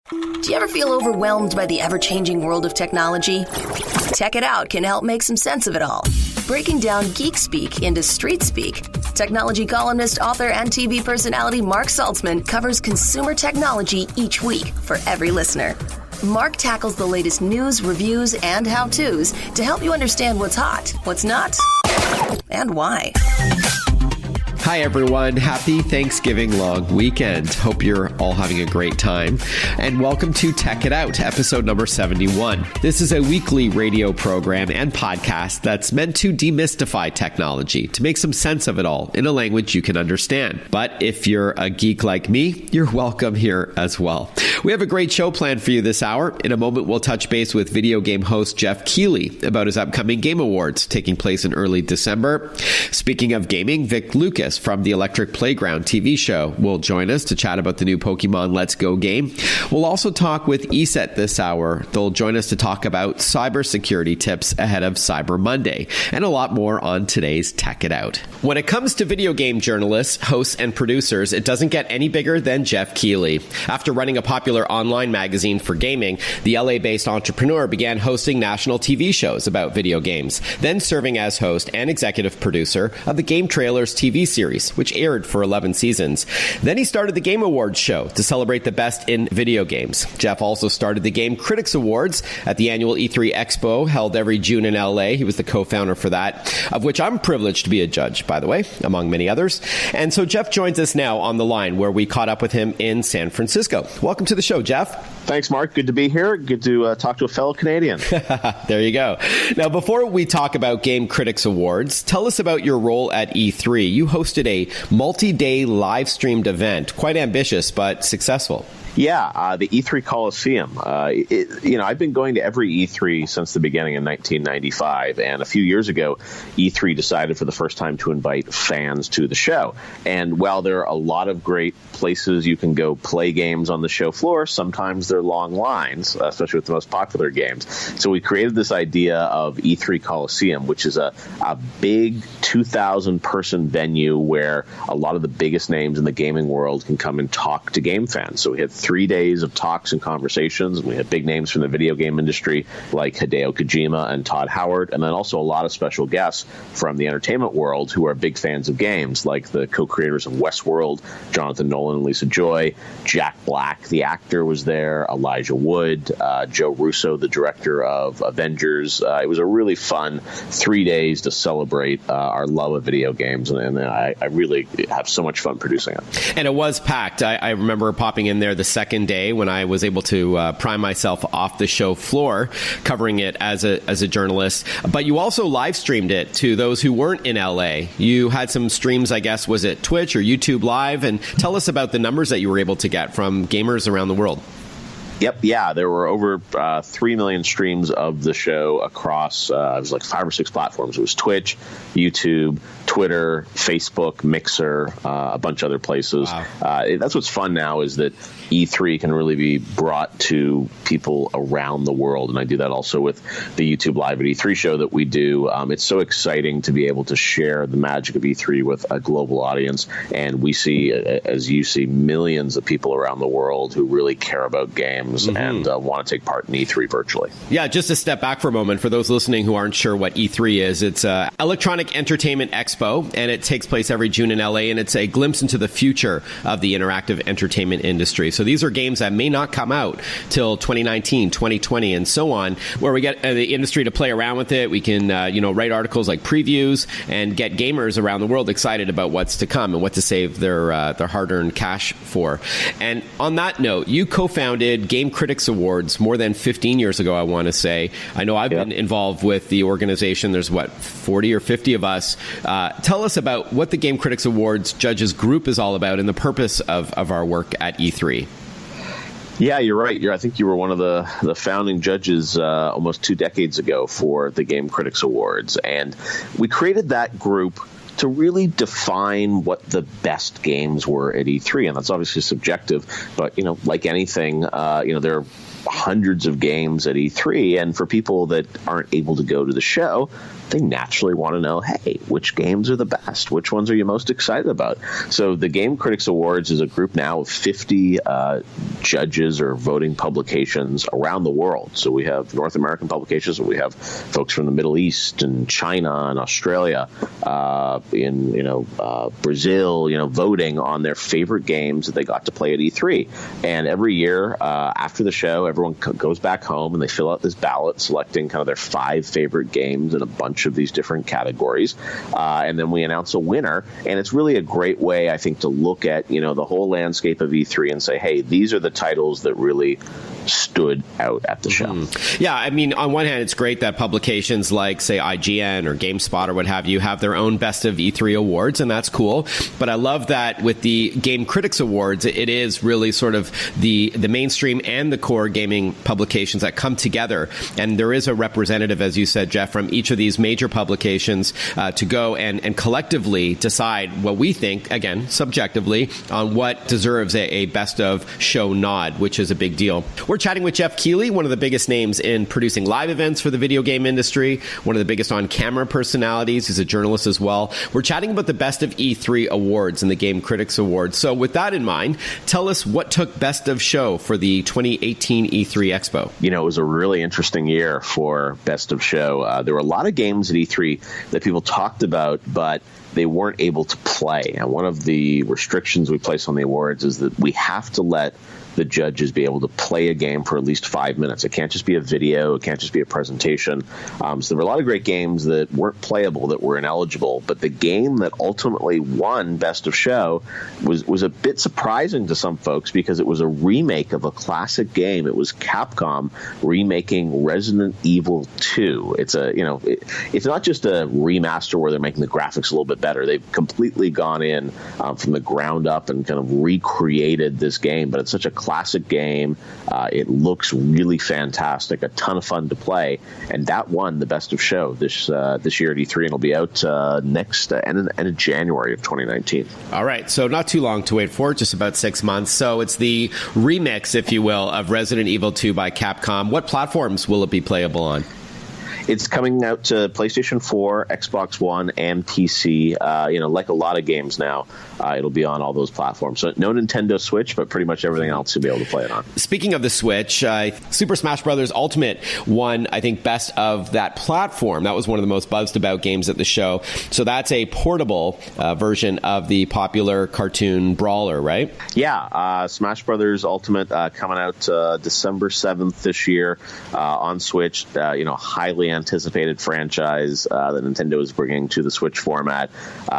Do you ever feel overwhelmed by the ever-changing world of technology? Tech It Out can help make some sense of it all. Breaking down geek speak into street speak, technology columnist, author, and TV personality Mark Saltzman covers consumer technology each week for every listener. Mark tackles the latest news, reviews, and how-tos to help you understand what's hot, what's not, and why. Hi, everyone. Happy Thanksgiving long weekend. Hope you're all having a great time. And welcome to Tech It Out, episode number 71. This is a weekly radio program and podcast that's meant to demystify technology, to make some sense of it all in a language you can understand. But if you're a geek like me, you're welcome here as well. We have a great show planned for you this hour. In a moment, we'll touch base with video game host Geoff Keighley about his upcoming Game Awards taking place in early December. Speaking of gaming, Vic Lucas from the Electric Playground TV show will join us to chat about the new Pokémon Let's Go game. We'll also talk with ESET this hour. They'll join us to talk about cybersecurity tips ahead of Cyber Monday, and a lot more on today's Tech It Out. When it comes to video game journalists, hosts, and producers, it doesn't get any bigger than Geoff Keighley. After running a popular online magazine for gaming, the LA-based entrepreneur began hosting national TV shows about video games, then serving as host and executive producer of the Game Trailers TV series, which aired for 11 seasons. Then he started the Game Awards show to celebrate the best in video games. Geoff also started the Game Critics Awards at the annual E3 Expo held every June in LA. He was the co-founder for that, of which I'm privileged to be a judge, by the way, among many others. And so Geoff joins us now on the line, where we caught up with him in San Francisco. Welcome to the show, Geoff. Thanks, Mark. Good to be here. Good to talk to a fellow Canadian. There you go. Now, before we talk about Game Critics Awards, tell us about your role at E3. You hosted a multi-day live-streamed event, quite ambitious but successful. Yeah, the E3 Coliseum. I've been going to every E3 since the beginning in 1995, and a few years ago, E3 decided for the first time to invite fans to the show. And while there are a lot of great places you can go play games on the show floor, sometimes they're long lines, especially with the most popular games. So we created this idea of E3 Coliseum, which is a big 2,000-person venue where a lot of the biggest names in the gaming world can come and talk to game fans. So we had 3 days of talks and conversations. We had big names from the video game industry like Hideo Kojima and Todd Howard, and then also a lot of special guests from the entertainment world who are big fans of games, like the co-creators of Westworld, Jonathan Nolan and Lisa Joy. Jack Black, the actor, was there, Elijah Wood, Joe Russo, the director of Avengers. It was a really fun 3 days to celebrate our love of video games, and I really have so much fun producing it. And it was packed. I remember popping in there the second day when I was able to prime myself off the show floor, covering it as a journalist. But you also live streamed it to those who weren't in LA. You had some streams, I guess, was it Twitch or YouTube Live? And tell us about the numbers that you were able to get from gamers around the world. Yep, yeah, there were over 3 million streams of the show across, it was like 5 or 6 platforms. It was Twitch, YouTube, Twitter, Facebook, Mixer, a bunch of other places. Wow. That's what's fun now, is that E3 can really be brought to people around the world, and I do that also with the YouTube Live at E3 show that we do. It's so exciting to be able to share the magic of E3 with a global audience, and we see, as you see, millions of people around the world who really care about games and want to take part in E3 virtually. Yeah, just to step back for a moment, for those listening who aren't sure what E3 is, it's an electronic entertainment expo, and it takes place every June in LA, and it's a glimpse into the future of the interactive entertainment industry. So these are games that may not come out till 2019, 2020, and so on, where we get the industry to play around with it. We can, write articles like previews and get gamers around the world excited about what's to come and what to save their hard-earned cash for. And on that note, you co-founded Game Critics Awards more than 15 years ago, I want to say. I know I've been involved with the organization. There's, 40 or 50 of us. Tell us about what the Game Critics Awards Judges Group is all about and the purpose of our work at E3. Yeah, you're right. I think you were one of the founding judges almost 2 decades ago for the Game Critics Awards. And we created that group to really define what the best games were at E3. And that's obviously subjective, but, like anything, there are hundreds of games at E3. And for people that aren't able to go to the show, they naturally want to know, hey, which games are the best? Which ones are you most excited about? So the Game Critics Awards is a group now of 50 judges or voting publications around the world. So we have North American publications, and we have folks from the Middle East and China and Australia, in Brazil, voting on their favorite games that they got to play at E3. And every year after the show, everyone goes back home and they fill out this ballot selecting kind of their 5 favorite games in a bunch of these different categories. And then we announce a winner. And it's really a great way, I think, to look at, the whole landscape of E3 and say, hey, these are the titles that really stood out at the show. Yeah, I mean, on one hand, it's great that publications like, say, IGN or GameSpot or what have you have their own Best of E3 awards, and that's cool. But I love that with the Game Critics Awards, it is really sort of the mainstream and the core gaming publications that come together. And there is a representative, as you said, Geoff, from each of these major publications to go and collectively decide what we think, again, subjectively, on what deserves a Best of Show nod, which is a big deal. We're chatting with Geoff Keighley, one of the biggest names in producing live events for the video game industry, one of the biggest on-camera personalities. He's a journalist as well. We're chatting about the Best of E3 awards and the Game Critics Awards. So with that in mind, tell us what took Best of Show for the 2018 E3 Expo. It was a really interesting year for Best of Show. There were a lot of games at E3 that people talked about, but they weren't able to play. And one of the restrictions we place on the awards is that we have to let the judges be able to play a game for at least 5 minutes. It can't just be a video. It can't just be a presentation. So there were a lot of great games that weren't playable, that were ineligible. But the game that ultimately won Best of Show was a bit surprising to some folks because it was a remake of a classic game. It was Capcom remaking Resident Evil 2. It's it's not just a remaster where they're making the graphics a little bit better. They've completely gone in from the ground up and kind of recreated this game. But it's such a classic game. It looks really fantastic, a ton of fun to play, and that won the Best of Show this year at E3, and it'll be out next end of January of 2019. All right, so not too long to wait for, just about 6 months. So it's the remix, if you will, of Resident Evil 2 by Capcom. What platforms will it be playable on? It's coming out to PlayStation 4, Xbox One, and PC. Like a lot of games now, it'll be on all those platforms. So no Nintendo Switch, but pretty much everything else you'll be able to play it on. Speaking of the Switch, Super Smash Bros. Ultimate won, I think, Best of that platform. That was one of the most buzzed about games at the show. So that's a portable version of the popular cartoon brawler, right? Yeah, Smash Bros. Ultimate coming out December 7th this year on Switch. Highly anticipated franchise that Nintendo is bringing to the Switch format.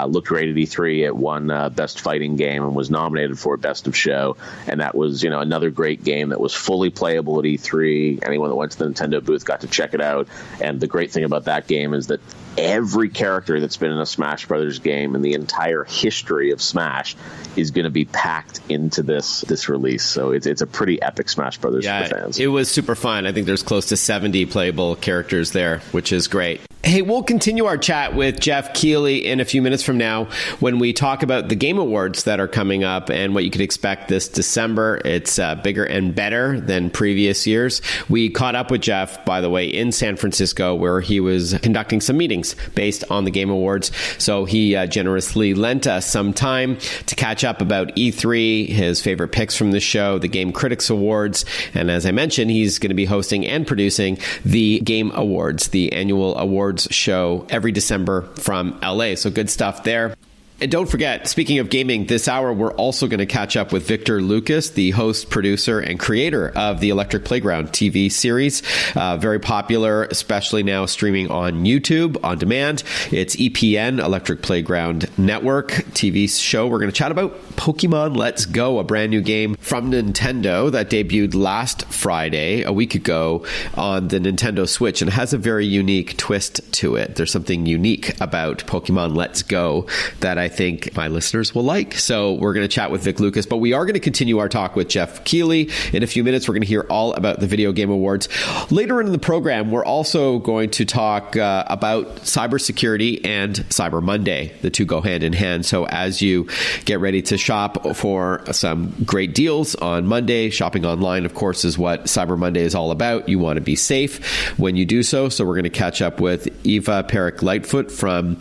Looked great at E3. It won Best Fighting Game and was nominated for Best of Show. And that was, another great game that was fully playable at E3. Anyone that went to the Nintendo booth got to check it out. And the great thing about that game is that every character that's been in a Smash Brothers game in the entire history of Smash is going to be packed into this release. So it's a pretty epic Smash Brothers for fans. It was super fun. I think there's close to 70 playable characters there, which is great. Hey, we'll continue our chat with Geoff Keighley in a few minutes from now when we talk about the Game Awards that are coming up and what you could expect this December. It's bigger and better than previous years. We caught up with Geoff, by the way, in San Francisco, where he was conducting some meetings based on the Game Awards. So he generously lent us some time to catch up about E3, his favorite picks from the show, the Game Critics Awards. And as I mentioned, he's going to be hosting and producing the Game Awards, the annual awards show every December from LA. So good stuff there. And don't forget, speaking of gaming, this hour we're also going to catch up with Victor Lucas, the host, producer, and creator of the Electric Playground TV series. Very popular, especially now streaming on YouTube on demand. It's EPN, Electric Playground Network TV show. We're going to chat about Pokémon Let's Go, a brand new game from Nintendo that debuted last Friday, a week ago, on the Nintendo Switch, and has a very unique twist to it. There's something unique about Pokémon Let's Go that I think my listeners will like. So we're going to chat with Vic Lucas, but we are going to continue our talk with Geoff Keighley. In a few minutes, we're going to hear all about the Video Game Awards. Later in the program, we're also going to talk about cybersecurity and Cyber Monday. The two go hand in hand. So as you get ready to shop for some great deals on Monday, shopping online, of course, is what Cyber Monday is all about. You want to be safe when you do so. So we're going to catch up with Eva Peric-Lightfoot from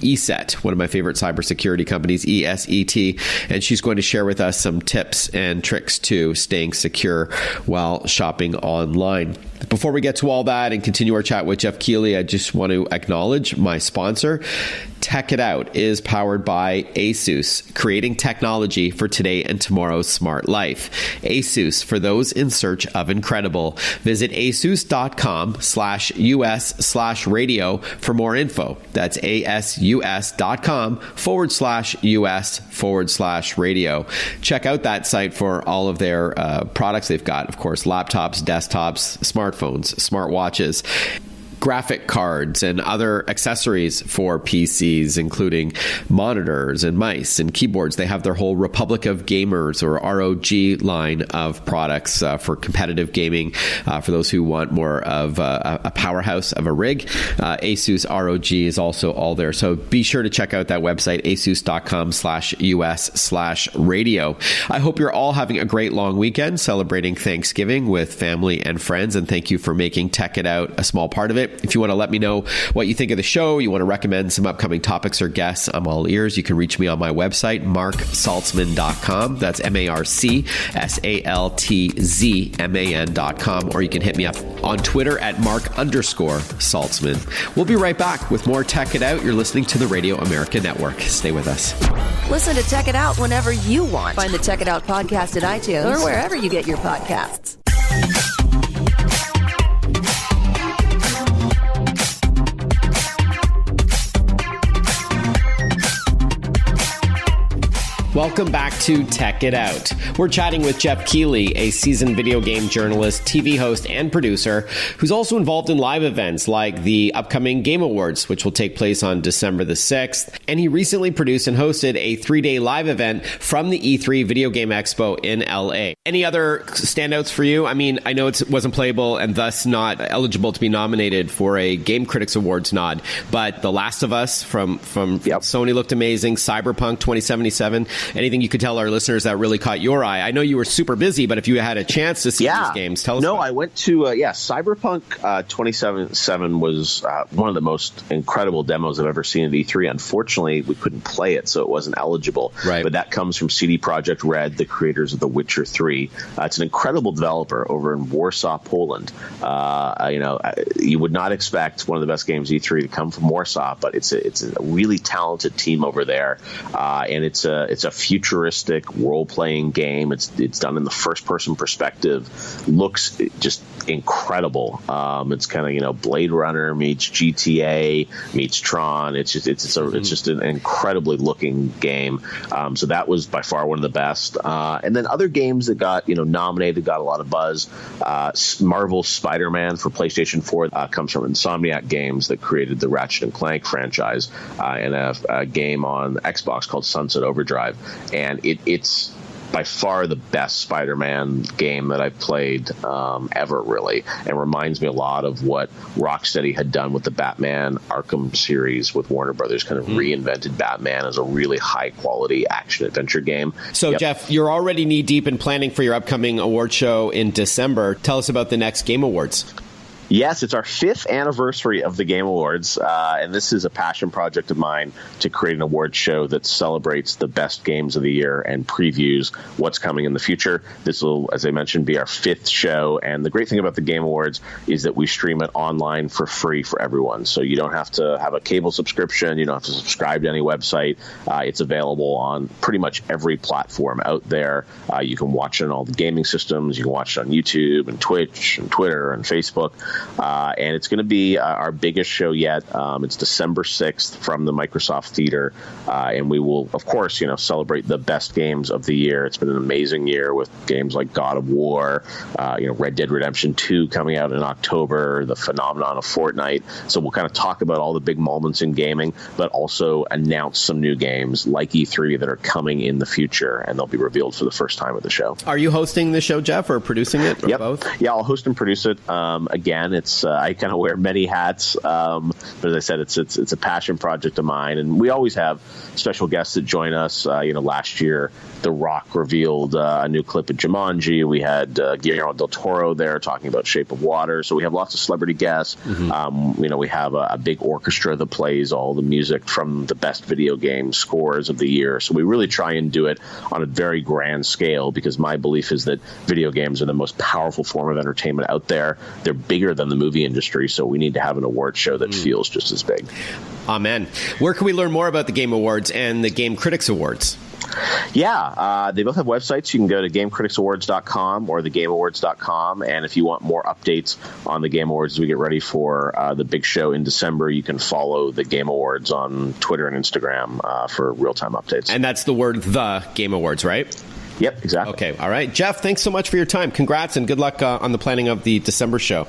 ESET, one of my favorite cybersecurity companies, ESET, and she's going to share with us some tips and tricks to staying secure while shopping online. Before we get to all that and continue our chat with Geoff Keighley, I just want to acknowledge my sponsor. Tech It Out is powered by ASUS, creating technology for today and tomorrow's smart life. ASUS, for those in search of incredible. Visit asus.com/US/radio for more info. That's asus.com/US/radio. Check out that site for all of their products. They've got, of course, laptops, desktops, smartphones, smartwatches, graphic cards, and other accessories for PCs, including monitors and mice and keyboards. They have their whole Republic of Gamers, or ROG, line of products for competitive gaming. For those who want more of a powerhouse of a rig, Asus ROG is also all there. So be sure to check out that website, asus.com/US/radio. I hope you're all having a great long weekend, celebrating Thanksgiving with family and friends, and thank you for making Tech It Out a small part of it. If you want to let me know what you think of the show, you want to recommend some upcoming topics or guests, I'm all ears. You can reach me on my website, marksaltzman.com. That's MarkSaltzman.com. Or you can hit me up on Twitter at Mark_Saltzman. We'll be right back with more Tech It Out. You're listening to the Radio America Network. Stay with us. Listen to Tech It Out whenever you want. Find the Tech It Out podcast at iTunes or wherever you get your podcasts. Welcome back to Tech It Out. We're chatting with Geoff Keighley, a seasoned video game journalist, TV host, and producer who's also involved in live events like the upcoming Game Awards, which will take place on December the 6th. And he recently produced and hosted a 3-day live event from the E3 Video Game Expo in LA. Any other standouts for you? I mean, I know it wasn't playable and thus not eligible to be nominated for a Game Critics Awards nod, but The Last of Us from Sony looked amazing. Cyberpunk 2077. Anything you could tell our listeners that really caught your eye? I know you were super busy, but if you had a chance to see these games, tell us. No, I went to, Cyberpunk 2077 was one of the most incredible demos I've ever seen at E3. Unfortunately, we couldn't play it, so it wasn't eligible. Right. But that comes from CD Projekt Red, the creators of The Witcher 3. It's an incredible developer over in Warsaw, Poland. You would not expect one of the best games E3 to come from Warsaw, but it's a really talented team over there, and it's a futuristic role-playing game. It's done in the first-person perspective. Looks just incredible. It's kind of Blade Runner meets GTA meets Tron. It's just an incredibly looking game. So that was by far one of the best. And then other games that got nominated, got a lot of buzz. Marvel's Spider-Man for PlayStation 4 comes from Insomniac Games that created the Ratchet and Clank franchise, and a game on Xbox called Sunset Overdrive. And it's by far the best Spider-Man game that I've played ever, really, and reminds me a lot of what Rocksteady had done with the Batman Arkham series with Warner Brothers, kind of reinvented Batman as a really high-quality action-adventure game. So, Geoff, you're already knee-deep in planning for your upcoming award show in December. Tell us about the next Game Awards. Yes, it's our 5th anniversary of the Game Awards, and this is a passion project of mine to create an award show that celebrates the best games of the year and previews what's coming in the future. This will, as I mentioned, be our 5th show, and the great thing about the Game Awards is that we stream it online for free for everyone, so you don't have to have a cable subscription, you don't have to subscribe to any website. It's available on pretty much every platform out there. You can watch it on all the gaming systems, you can watch it on YouTube and Twitch and Twitter and Facebook. And it's going to be our biggest show yet. It's December 6th from the Microsoft Theater. And we will, of course, celebrate the best games of the year. It's been an amazing year with games like God of War, Red Dead Redemption 2 coming out in October, the phenomenon of Fortnite. So we'll kind of talk about all the big moments in gaming, but also announce some new games like E3 that are coming in the future, and they'll be revealed for the first time at the show. Are you hosting the show, Geoff, or producing it, or both? Yeah, I'll host and produce it. Again, it's I kind of wear many hats, but as I said, it's a passion project of mine, and we always have special guests that join us. Last year, The Rock revealed a new clip of Jumanji. We had Guillermo del Toro there talking about Shape of Water. So we have lots of celebrity guests. Mm-hmm. We have a big orchestra that plays all the music from the best video game scores of the year. So we really try and do it on a very grand scale, because my belief is that video games are the most powerful form of entertainment out there. They're bigger than the movie industry, so we need to have an award show that feels just as big. Amen. Where can we learn more about the Game Awards and the Game Critics Awards? Yeah, they both have websites. You can go to GameCriticsAwards.com or TheGameAwards.com. And if you want more updates on the Game Awards as we get ready for the big show in December, you can follow the Game Awards on Twitter and Instagram for real-time updates. And that's the word, The Game Awards, right? Yep, exactly. Okay, all right. Geoff, thanks so much for your time. Congrats and good luck on the planning of the December show.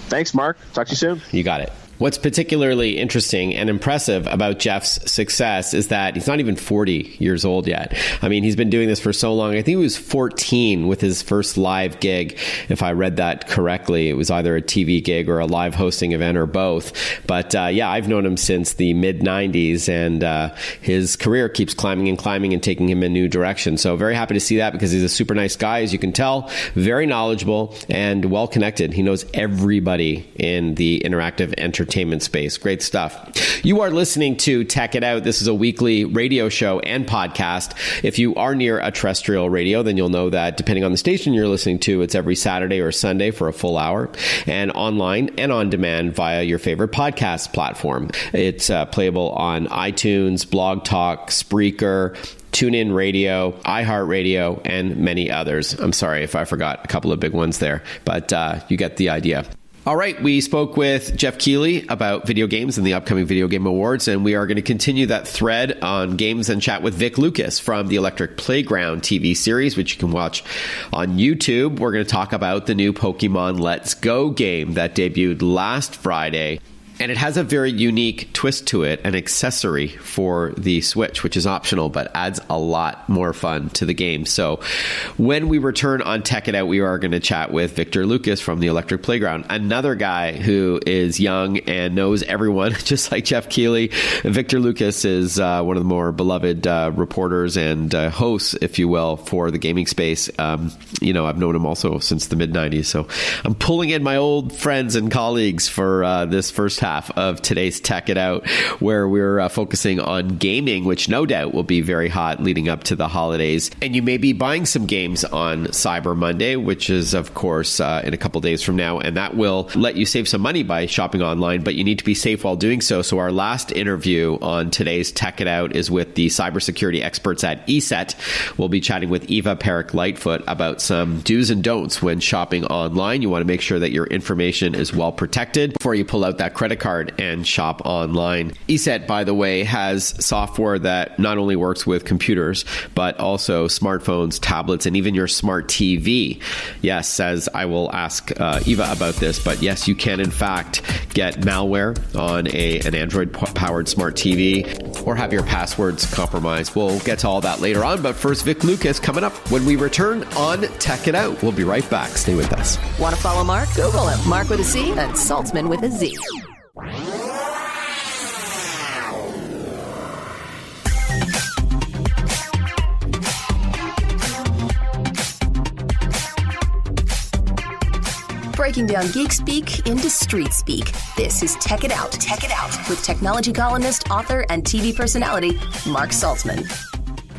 Thanks, Mark. Talk to you soon. You got it. What's particularly interesting and impressive about Geoff's success is that he's not even 40 years old yet. I mean, he's been doing this for so long. I think he was 14 with his first live gig. If I read that correctly, it was either a TV gig or a live hosting event or both. But I've known him since the mid-90s, and his career keeps climbing and taking him in new directions. So very happy to see that, because he's a super nice guy, as you can tell, very knowledgeable and well connected. He knows everybody in the interactive entertainment space. Great stuff. You are listening to Tech It Out. This is a weekly radio show and podcast. If you are near a terrestrial radio, then you'll know that depending on the station you're listening to, it's every Saturday or Sunday for a full hour, and online and on demand via your favorite podcast platform. It's playable on iTunes, Blog Talk, Spreaker, TuneIn Radio, iHeartRadio, and many others. I'm sorry if I forgot a couple of big ones there, but you get the idea. All right, we spoke with Geoff Keighley about video games and the upcoming Video Game Awards, and we are going to continue that thread on games and chat with Vic Lucas from the Electric Playground TV series, which you can watch on YouTube. We're going to talk about the new Pokémon Let's Go game that debuted last Friday. And it has a very unique twist to it, an accessory for the Switch, which is optional, but adds a lot more fun to the game. So when we return on Tech It Out, we are going to chat with Victor Lucas from the Electric Playground, another guy who is young and knows everyone, just like Geoff Keighley. Victor Lucas is one of the more beloved reporters and hosts, if you will, for the gaming space. I've known him also since the mid-90s, so I'm pulling in my old friends and colleagues for this first half of today's Tech It Out, where we're focusing on gaming, which no doubt will be very hot leading up to the holidays. And you may be buying some games on Cyber Monday, which is, of course, in a couple days from now, and that will let you save some money by shopping online, but you need to be safe while doing so. So our last interview on today's Tech It Out is with the cybersecurity experts at ESET. We'll be chatting with Eva Peric-Lightfoot about some do's and don'ts when shopping online. You want to make sure that your information is well protected before you pull out that credit card and shop online. ESET, by the way, has software that not only works with computers, but also smartphones, tablets, and even your smart TV. Yes, as I will ask Eva about this, but yes, you can in fact get malware on an Android-powered smart TV or have your passwords compromised. We'll get to all that later on, but first, Vic Lucas coming up when we return on Tech It Out. We'll be right back. Stay with us. Want to follow Mark? Google him. Mark with a C and Saltzman with a Z. Breaking down geek speak into street speak. This is Tech It Out. Tech It Out with technology columnist, author, and TV personality Mark Saltzman.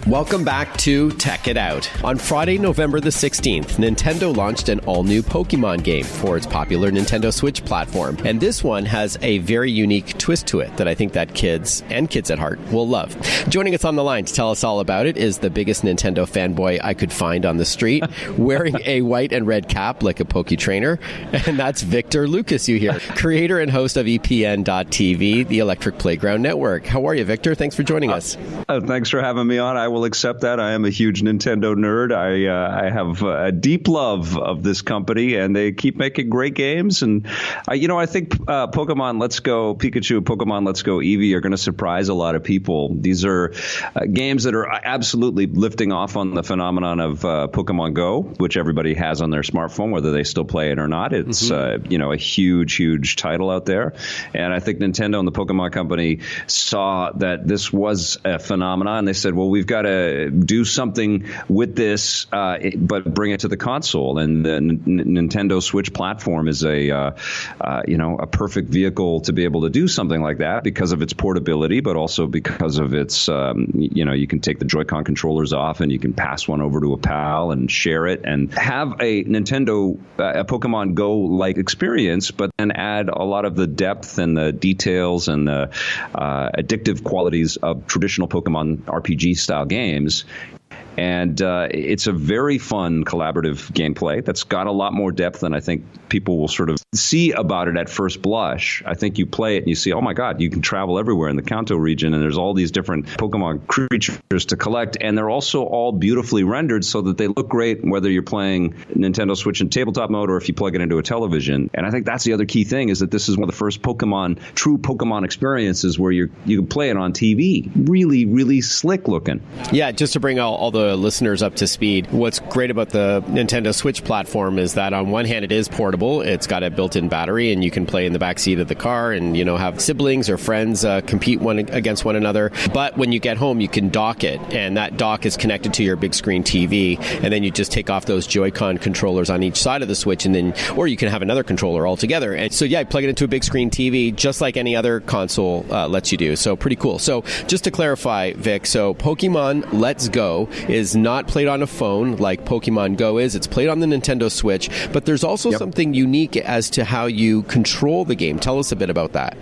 Welcome back to Tech It Out. On Friday, November the 16th, Nintendo launched an all-new Pokémon game for its popular Nintendo Switch platform. And this one has a very unique twist to it that I think that kids at heart will love. Joining us on the line to tell us all about it is the biggest Nintendo fanboy I could find on the street, wearing a white and red cap like a Poke Trainer. And that's Victor Lucas, you hear, creator and host of EPN.TV, the Electric Playground Network. How are you, Victor? Thanks for joining us. Thanks for having me on. I will accept that. I am a huge Nintendo nerd. I have a deep love of this company, and they keep making great games. And, I think Pokemon Let's Go Pikachu, Pokemon Let's Go Eevee are going to surprise a lot of people. These are games that are absolutely lifting off on the phenomenon of Pokemon Go, which everybody has on their smartphone, whether they still play it or not. It's, a huge, huge title out there. And I think Nintendo and the Pokemon Company saw that this was a phenomenon. They said, well, we've got to do something with this, but bring it to the console. And the Nintendo Switch platform is a perfect vehicle to be able to do something like that because of its portability, but also because of its, you can take the Joy-Con controllers off and you can pass one over to a pal and share it and have a Nintendo, a Pokemon Go-like experience, but then add a lot of the depth and the details and the addictive qualities of traditional Pokemon RPG-style games. And it's a very fun collaborative gameplay that's got a lot more depth than I think people will sort of see about it at first blush. I think you play it and you see, oh my God, you can travel everywhere in the Kanto region, and there's all these different Pokemon creatures to collect, and they're also all beautifully rendered so that they look great whether you're playing Nintendo Switch in tabletop mode or if you plug it into a television. And I think that's the other key thing, is that this is one of the first true Pokemon experiences where you can play it on TV. Really, really slick looking. Yeah, just to bring all the listeners up to speed, what's great about the Nintendo Switch platform is that on one hand it is portable. It's got a built-in battery and you can play in the back seat of the car and have siblings or friends compete one against one another. But when you get home you can dock it, and that dock is connected to your big screen TV, and then you just take off those Joy-Con controllers on each side of the Switch, or you can have another controller altogether. And so yeah, plug it into a big screen TV just like any other console lets you do. So pretty cool. So just to clarify, Vic, so Pokemon Let's Go is not played on a phone like Pokemon Go is. It's played on the Nintendo Switch, but there's also something unique as to how you control the game. Tell us a bit about that.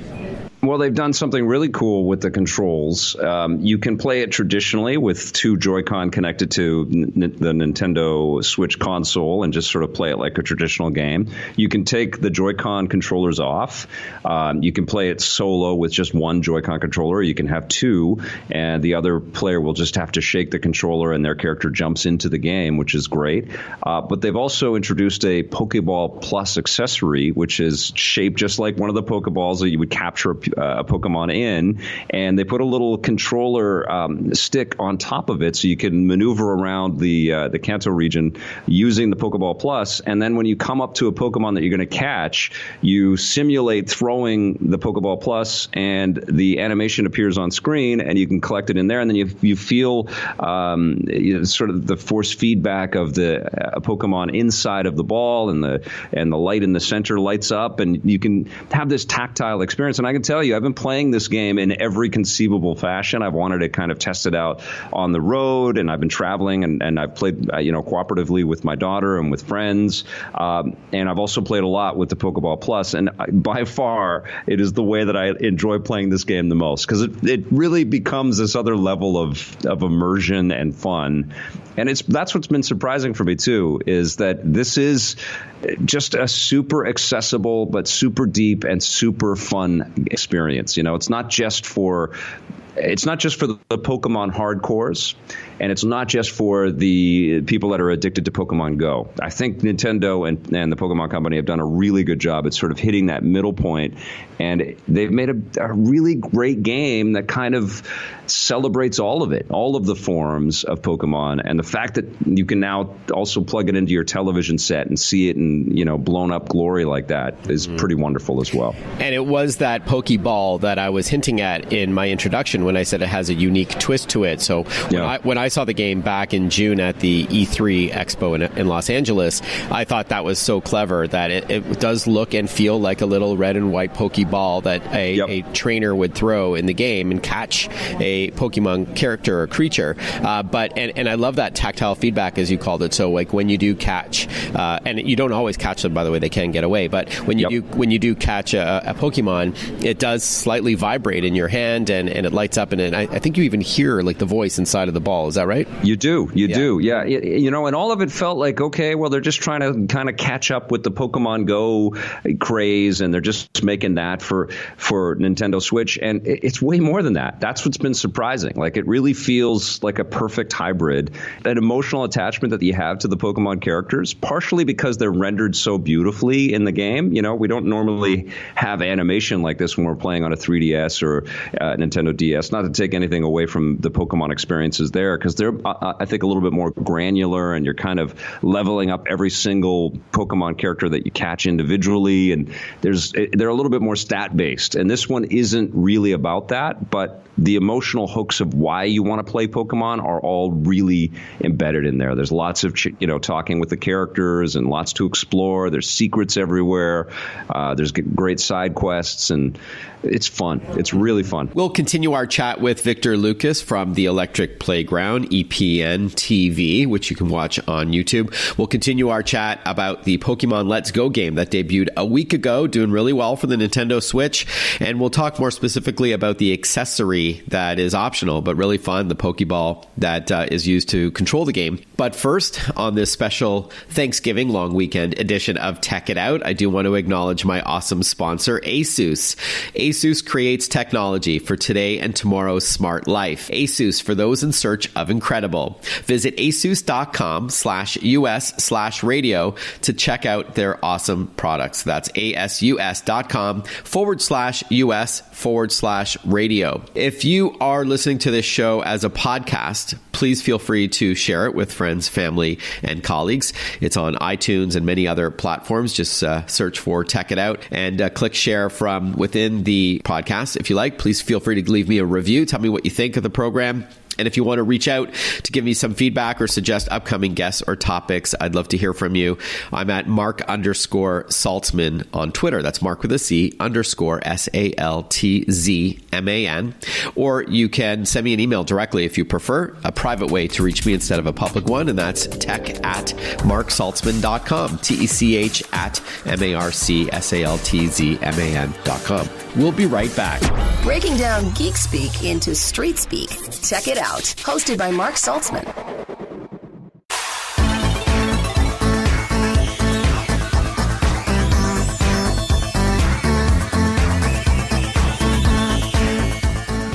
Well, they've done something really cool with the controls. You can play it traditionally with two Joy-Con connected to the Nintendo Switch console and just sort of play it like a traditional game. You can take the Joy-Con controllers off. You can play it solo with just one Joy-Con controller. You can have two, and the other player will just have to shake the controller and their character jumps into the game, which is great. But they've also introduced a Pokeball Plus accessory, which is shaped just like one of the Pokeballs that you would capture a Pokemon in, and they put a little controller stick on top of it so you can maneuver around the Kanto region using the Pokeball Plus. And then when you come up to a Pokemon that you're going to catch, you simulate throwing the Pokeball Plus, and the animation appears on screen, and you can collect it in there. And then you feel sort of the force feedback of the Pokemon inside of the ball, and the light in the center lights up, and you can have this tactile experience. And I can tell you, I've been playing this game in every conceivable fashion. I've wanted to kind of test it out on the road, and I've been traveling, and I've played cooperatively with my daughter and with friends, and I've also played a lot with the Pokeball Plus, and by far it is the way that I enjoy playing this game the most, because it really becomes this other level of immersion and fun. And that's what's been surprising for me too, is that this is just a super accessible but super deep and super fun experience. It's not just for the Pokemon hardcores, and it's not just for the people that are addicted to Pokemon Go. I think Nintendo and the Pokemon Company have done a really good job at sort of hitting that middle point, and they've made a really great game that kind of celebrates all of it, all of the forms of Pokemon, and the fact that you can now also plug it into your television set and see it in blown up glory like that is pretty wonderful as well. And it was that Pokeball that I was hinting at in my introduction when I said it has a unique twist to it. So when I I saw the game back in June at the E3 Expo in Los Angeles, I thought that was so clever that it does look and feel like a little red and white Pokeball that a trainer would throw in the game and catch a Pokemon character or creature. And I love that tactile feedback, as you called it. So like when you do catch, and you don't always catch them, by the way, they can get away. But when you do catch a Pokemon, it does slightly vibrate in your hand and it lights up. And I think you even hear like the voice inside of the ball. Is that right? You do. You do. Yeah. And all of it felt like, okay, well, they're just trying to kind of catch up with the Pokemon Go craze, and they're just making that for Nintendo Switch. And it's way more than that. That's what's been surprising. Like, it really feels like a perfect hybrid. That emotional attachment that you have to the Pokemon characters, partially because they're rendered so beautifully in the game. We don't normally have animation like this when we're playing on a 3DS or Nintendo DS. Not to take anything away from the Pokemon experiences there, because they're, I think, a little bit more granular, and you're kind of leveling up every single Pokemon character that you catch individually, and they're a little bit more stat-based. And this one isn't really about that, but the emotional hooks of why you want to play Pokemon are all really embedded in there. There's lots of, talking with the characters and lots to explore. There's secrets everywhere. There's great side quests, and it's fun. It's really fun. We'll continue our chat with Victor Lucas from the Electric Playground, EPN TV, which you can watch on YouTube. We'll continue our chat about the Pokemon Let's Go game that debuted a week ago, doing really well for the Nintendo Switch. And we'll talk more specifically about the accessory that is optional, but really fun, the Pokeball that is used to control the game. But first, on this special Thanksgiving long weekend edition of Tech It Out, I do want to acknowledge my awesome sponsor, ASUS. ASUS creates technology for today and tomorrow's smart life. ASUS, for those in search of incredible. Visit asus.com/US/radio to check out their awesome products. That's asus.com/US/radio. If you are listening to this show as a podcast, please feel free to share it with friends, family, and colleagues. It's on iTunes and many other platforms. Just search for Tech It Out and click share from within the podcast. If you like, please feel free to leave me a review. Tell me what you think of the program. And if you want to reach out to give me some feedback or suggest upcoming guests or topics, I'd love to hear from you. I'm at Mark_Saltzman on Twitter. That's Mark with a C _SALTZMAN. Or you can send me an email directly if you prefer, a private way to reach me instead of a public one. And that's tech@marksaltzman.com. TECH@MARCSALTZMAN.com. We'll be right back. Breaking down geek speak into street speak. Check it out. Hosted by Mark Saltzman.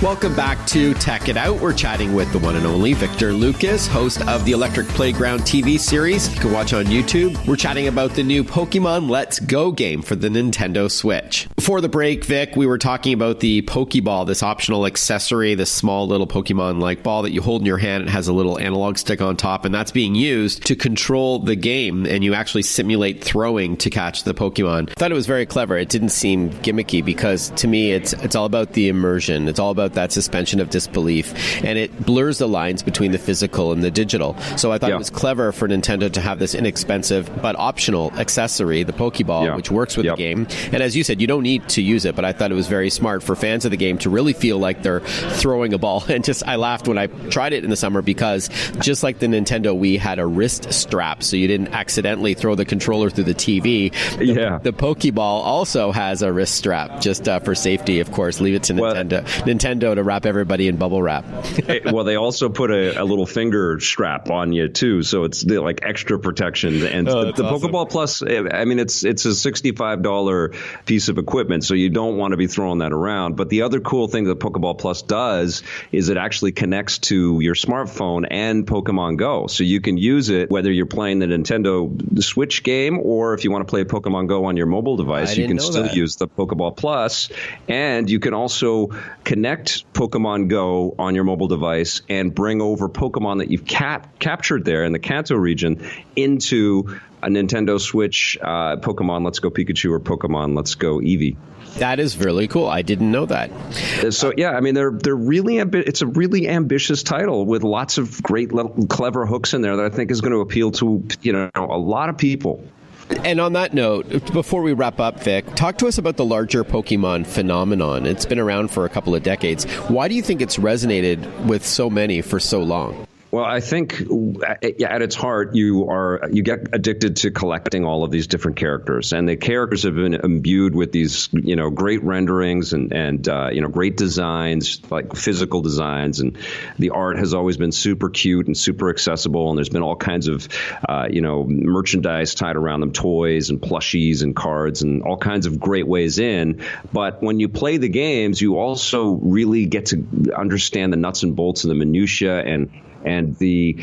Welcome back to Tech It Out. We're chatting with the one and only Victor Lucas, host of the Electric Playground TV series. You can watch on YouTube. We're chatting about the new Pokemon Let's Go game for the Nintendo Switch. Before the break, Vic, we were talking about the Pokeball, this optional accessory, this small little Pokemon-like ball that you hold in your hand. It has a little analog stick on top, and that's being used to control the game, and you actually simulate throwing to catch the Pokemon. I thought it was very clever. It didn't seem gimmicky because, to me, it's all about the immersion. It's all about that suspension of disbelief, and it blurs the lines between the physical and the digital. So I thought it was clever for Nintendo to have this inexpensive but optional accessory, the Pokeball, which works with the game. And as you said, you don't need to use it, but I thought it was very smart for fans of the game to really feel like they're throwing a ball. And I laughed when I tried it in the summer because just like the Nintendo Wii had a wrist strap so you didn't accidentally throw the controller through the TV, the Pokeball also has a wrist strap just for safety, of course. Leave it to Nintendo to wrap everybody in bubble wrap. Well, they also put a little finger strap on you too, so it's like extra protection. And the awesome. Pokeball Plus, I mean, it's a $65 piece of equipment, so you don't want to be throwing that around. But the other cool thing that Pokeball Plus does is it actually connects to your smartphone and Pokemon Go, so you can use it whether you're playing the Nintendo Switch game or if you want to play Pokemon Go on your mobile device. You can still use the Pokeball Plus, and you can also connect Pokemon Go on your mobile device and bring over Pokemon that you've captured there in the Kanto region into a Nintendo Switch Pokemon Let's Go Pikachu or Pokemon Let's Go Eevee. That is really cool. I didn't know that. So yeah, I mean they're really it's a really ambitious title with lots of great little clever hooks in there that I think is going to appeal to a lot of people. And on that note, before we wrap up, Vic, talk to us about the larger Pokemon phenomenon. It's been around for a couple of decades. Why do you think it's resonated with so many for so long? Well, I think at its heart, you get addicted to collecting all of these different characters, and the characters have been imbued with these, great renderings and great designs, like physical designs, and the art has always been super cute and super accessible. And there's been all kinds of, merchandise tied around them, toys and plushies and cards and all kinds of great ways in. But when you play the games, you also really get to understand the nuts and bolts and the minutia and the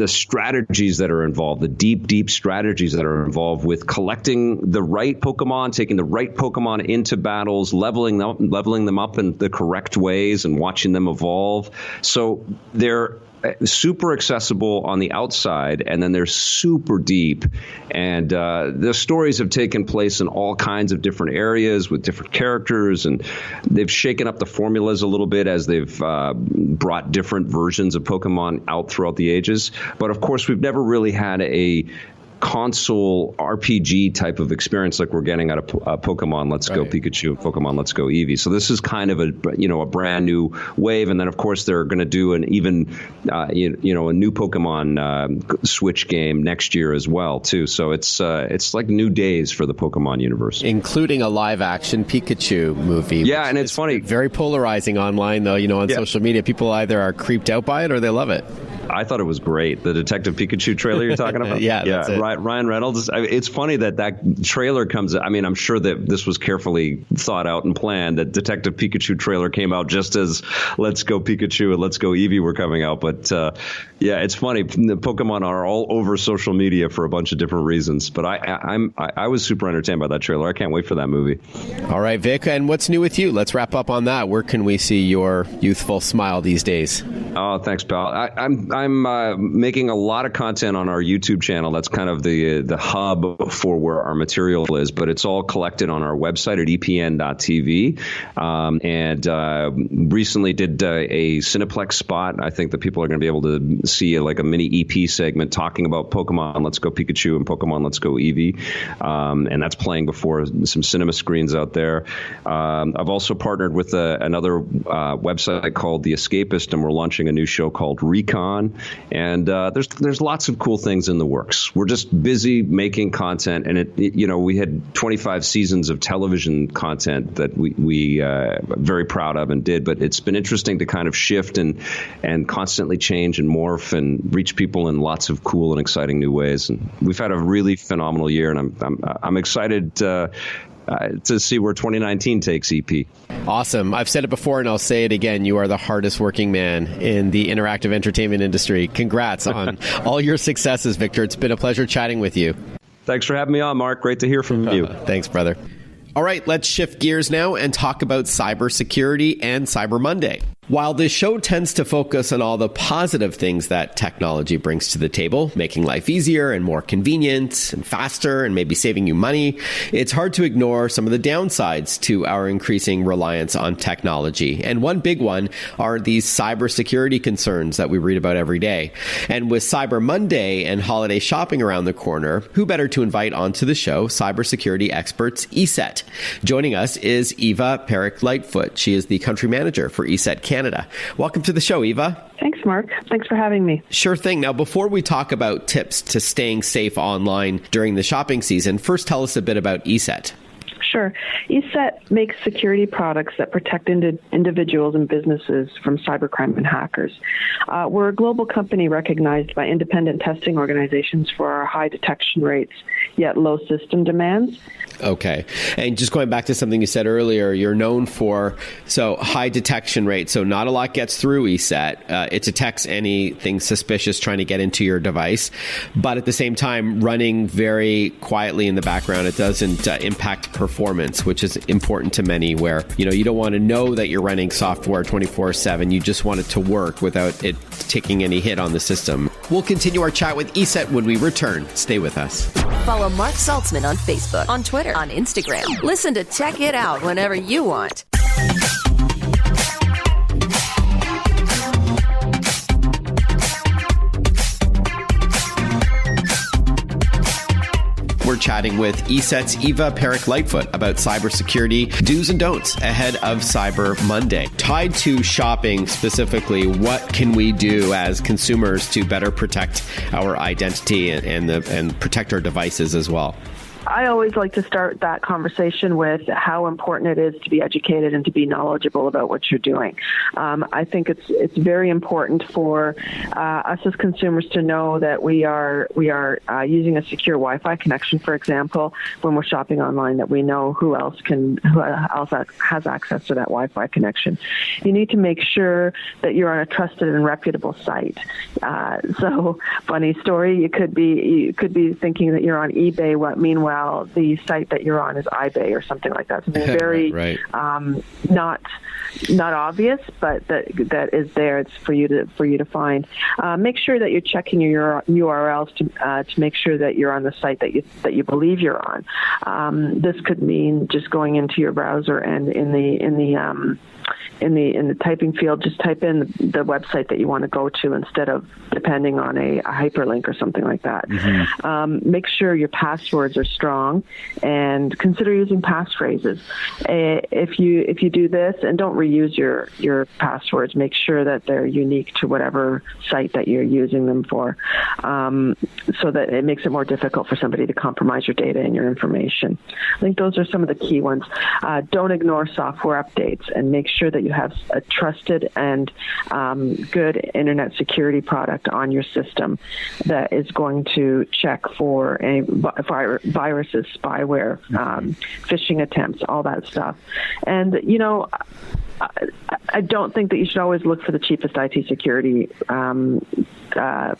strategies that are involved, the deep strategies that are involved with collecting the right Pokemon, taking the right Pokemon into battles, leveling them up in the correct ways and watching them evolve. So they're super accessible on the outside, and then they're super deep. And the stories have taken place in all kinds of different areas with different characters, and they've shaken up the formulas a little bit as they've brought different versions of Pokemon out throughout the ages. But of course, we've never really had a console RPG type of experience like we're getting out of Pokemon Let's Go Pikachu and Pokemon Let's Go Eevee. So this is kind of a brand new wave, and then of course they're going to do a new Pokemon Switch game next year as well too. So it's like new days for the Pokemon universe, including a live action Pikachu movie. Yeah, and it's funny, very polarizing online though. On social media, people either are creeped out by it or they love it. I thought it was great. The Detective Pikachu trailer you're talking about? Yeah. That's it. Ryan Reynolds. It's funny that trailer comes. I mean, I'm sure that this was carefully thought out and planned. That Detective Pikachu trailer came out just as Let's Go Pikachu and Let's Go Eevee were coming out. But it's funny. The Pokemon are all over social media for a bunch of different reasons. But I was super entertained by that trailer. I can't wait for that movie. All right, Vic. And what's new with you? Let's wrap up on that. Where can we see your youthful smile these days? Oh, thanks, pal. I'm making a lot of content on our YouTube channel. That's kind of the hub for where our material is, but it's all collected on our website at epn.tv. And recently did a Cineplex spot. I think that people are going to be able to see like a mini EP segment talking about Pokemon Let's Go Pikachu and Pokemon Let's Go Eevee. And that's playing before some cinema screens out there. I've also partnered with another website called The Escapist, and we're launching a new show called Recon. And there's lots of cool things in the works. We're just busy making content, and we had 25 seasons of television content that we very proud of and did. But it's been interesting to kind of shift and constantly change and morph and reach people in lots of cool and exciting new ways. And we've had a really phenomenal year, and I'm excited to see where 2019 takes EP. Awesome. I've said it before and I'll say it again. You are the hardest working man in the interactive entertainment industry. Congrats on all your successes, Victor. It's been a pleasure chatting with you. Thanks for having me on, Mark. Great to hear from you. Thanks, brother. All right, let's shift gears now and talk about cybersecurity and Cyber Monday. While this show tends to focus on all the positive things that technology brings to the table, making life easier and more convenient and faster and maybe saving you money, it's hard to ignore some of the downsides to our increasing reliance on technology. And one big one are these cybersecurity concerns that we read about every day. And with Cyber Monday and holiday shopping around the corner, who better to invite onto the show cybersecurity experts ESET. Joining us is Eva Perick-Lightfoot. She is the country manager for ESET Canada. Welcome to the show, Eva. Thanks, Mark. Thanks for having me. Sure thing. Now, before we talk about tips to staying safe online during the shopping season, first tell us a bit about ESET. Sure. ESET makes security products that protect individuals and businesses from cybercrime and hackers. We're a global company recognized by independent testing organizations for our high detection rates, yet low system demands. Okay. And just going back to something you said earlier, you're known for high detection rate. So not a lot gets through ESET. It detects anything suspicious trying to get into your device. But at the same time, running very quietly in the background, it doesn't impact performance, which is important to many where, you don't want to know that you're running software 24/7. You just want it to work without it taking any hit on the system. We'll continue our chat with ESET when we return. Stay with us. Follow Mark Saltzman on Facebook, on Twitter, on Instagram. Listen to Check It Out whenever you want. We're chatting with ESET's Eva Peric-Lightfoot about cybersecurity do's and don'ts ahead of Cyber Monday. Tied to shopping specifically, what can we do as consumers to better protect our identity and protect our devices as well? I always like to start that conversation with how important it is to be educated and to be knowledgeable about what you're doing. I think it's very important for us as consumers to know that we are using a secure Wi-Fi connection, for example, when we're shopping online, that we know who else has access to that Wi-Fi connection. You need to make sure that you're on a trusted and reputable site. So, funny story, you could be thinking that you're on eBay. Meanwhile, the site that you're on is iBay or something like that. Something very right. Not obvious, but that is there. It's for you to find. Make sure that you're checking your URLs to make sure that you're on the site that you believe you're on. This could mean just going into your browser and in the typing field, just type in the website that you want to go to instead of depending on a hyperlink or something like that. Mm-hmm. Make sure your passwords are strong and consider using passphrases. If you do this, and don't reuse your passwords, make sure that they're unique to whatever site that you're using them for, so that it makes it more difficult for somebody to compromise your data and your information. I think those are some of the key ones. Don't ignore software updates, and make sure that you have a trusted and good internet security product on your system that is going to check for any viruses, spyware, phishing attempts, all that stuff. And, I don't think that you should always look for the cheapest IT security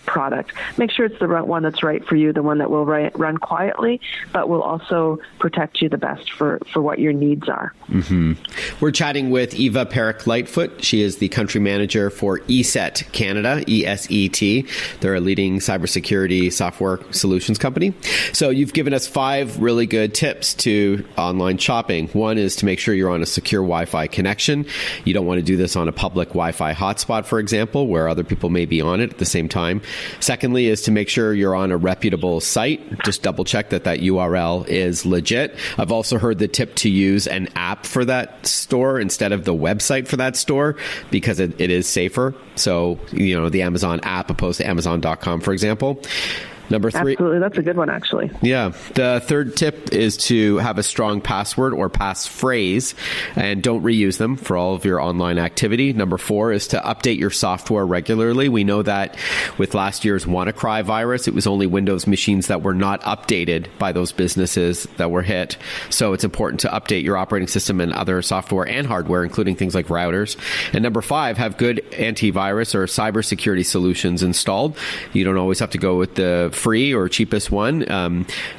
product. Make sure it's the one that's right for you, the one that will run quietly, but will also protect you the best for what your needs are. Mm-hmm. We're chatting with Eva Peric-Lightfoot. She is the country manager for ESET Canada, ESET. They're a leading cybersecurity software solutions company. So you've given us 5 really good tips to online shopping. One is to make sure you're on a secure Wi-Fi connection. You don't want to do this on a public Wi-Fi hotspot, for example, where other people may be on it at the same time. Secondly is to make sure you're on a reputable site. Just double check that URL is legit. I've also heard the tip to use an app for that store instead of the website for that store, because it is safer. So, the Amazon app opposed to Amazon.com, for example. Number 3. Absolutely. That's a good one, actually. Yeah. The third tip is to have a strong password or passphrase, and don't reuse them for all of your online activity. Number 4 is to update your software regularly. We know that with last year's WannaCry virus, it was only Windows machines that were not updated by those businesses that were hit. So it's important to update your operating system and other software and hardware, including things like routers. And number 5, have good antivirus or cybersecurity solutions installed. You don't always have to go with the free or cheapest one.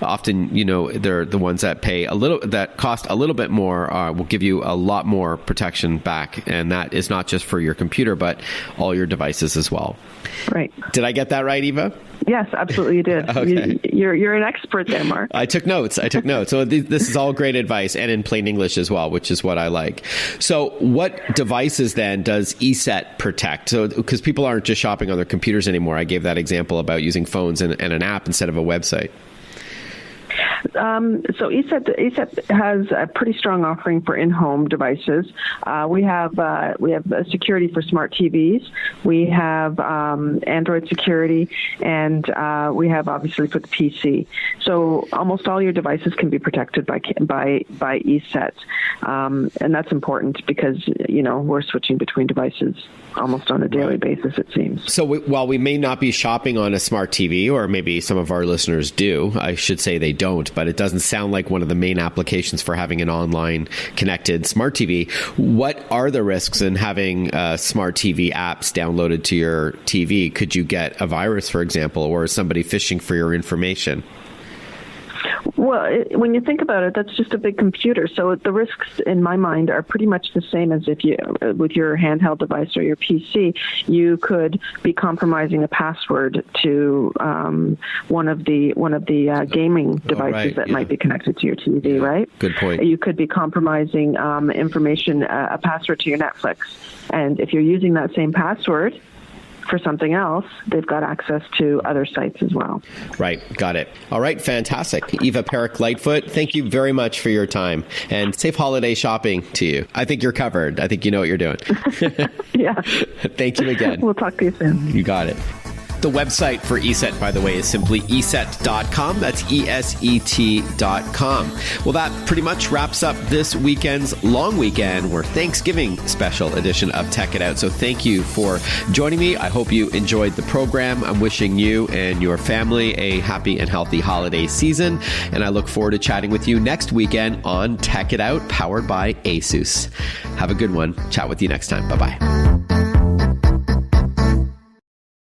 Often, they're the ones that cost a little bit more, will give you a lot more protection back. And that is not just for your computer, but all your devices as well. Right. Did I get that right, Eva? Yes, absolutely you did. Okay. You're an expert there, Mark. I took notes. So this is all great advice, and in plain English as well, which is what I like. So what devices then does ESET protect? So because people aren't just shopping on their computers anymore. I gave that example about using phones and an app instead of a website. So ESET has a pretty strong offering for in-home devices. We have security for smart TVs. We have Android security, and we have obviously for the PC. So almost all your devices can be protected by ESET, and that's important because we're switching between devices almost on a daily basis, it seems. So while we may not be shopping on a smart TV, or maybe some of our listeners do, I should say they don't, but it doesn't sound like one of the main applications for having an online connected smart TV. What are the risks in having smart TV apps downloaded to your TV? Could you get a virus, for example, or is somebody phishing for your information? Well, when you think about it, that's just a big computer. So the risks, in my mind, are pretty much the same as if you, with your handheld device or your PC, you could be compromising a password to one of the gaming devices that might be connected to your TV, right? Good point. You could be compromising information, a password to your Netflix. And if you're using that same password for something else, they've got access to other sites as well. Right. Got it. All right. Fantastic. Eva Perick-Lightfoot, thank you very much for your time, and safe holiday shopping to you. I think you're covered. I think you know what you're doing. Yeah. Thank you again. We'll talk to you soon. You got it. The website for ESET, by the way, is simply ESET.com. That's ESET.com. Well, that pretty much wraps up this weekend's long weekend, or Thanksgiving special edition of Tech It Out. So thank you for joining me. I hope you enjoyed the program. I'm wishing you and your family a happy and healthy holiday season. And I look forward to chatting with you next weekend on Tech It Out, powered by ASUS. Have a good one. Chat with you next time. Bye-bye.